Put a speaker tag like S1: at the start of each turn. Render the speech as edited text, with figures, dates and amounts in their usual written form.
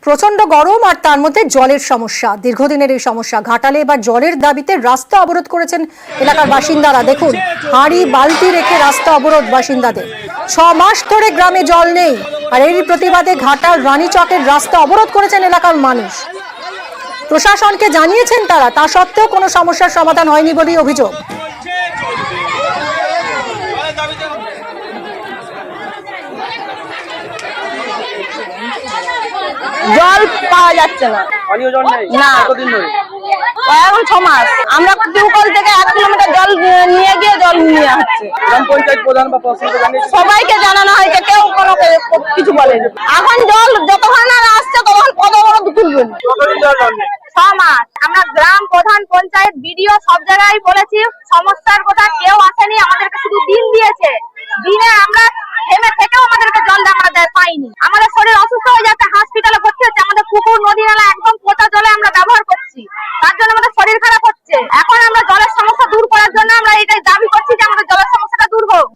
S1: প্রচন্ড গরম আর তার মধ্যে জলের সমস্যা, দীর্ঘদিনের এই সমস্যা। ঘাটালে এবার জলের দাবিতে রাস্তা অবরোধ করেছেন এলাকার বাসিন্দারা। দেখুন, হাঁড়ি বালতি রেখে রাস্তা অবরোধ বাসিন্দাদের। 6 মাস ধরে গ্রামে জল নেই, আর এরই প্রতিবাদে ঘাটাল রানীচকের রাস্তা অবরোধ করেছেন এলাকার মানুষ। প্রশাসনকে জানিয়েছেন তারা, তা সত্ত্বেও কোনো সমস্যার সমাধান হয়নি বলেই অভিযোগ।
S2: জল পাওয়া যাচ্ছে না, না এখন 6 মাস। আমরা টিউবওয়েল থেকে 1 কিলোমিটার জল নিয়ে গিয়ে জল নিয়ে হচ্ছে।
S3: গ্রাম পঞ্চায়েত প্রধান বা প্রশাসনকে জানিয়েছেন?
S2: সবাইকে জানানো হয়েছে, কেউ কোনো কিছু বলেনি। এখন জল যতক্ষণ না আসছে ততক্ষণ কত বড় তুলবেন। 6 মাস আমরা গ্রাম প্রধান, পঞ্চায়েত, বিডিও সব জায়গায় বলেছি সমস্যার কথা, কেউ আসেনি। আমাদেরকে শুধু দিন দিয়েছে, দিনে আমরা থেমে থেকেও আমাদেরকে জল আমরা পাইনি। আমাদের শরীর অসুস্থ হয়ে যাচ্ছে, হসপিটালে ভর্তি হচ্ছে। আমাদের পুকুর, নদী, নালা একদম পচা জলে আমরা ব্যবহার করছি, তার জন্য আমাদের শরীর খারাপ হচ্ছে। এখন আমরা জলের সমস্যা দূর করার জন্য আমরা এটাই দাবি করছি যে আমাদের জলের সমস্যাটা দূর হোক।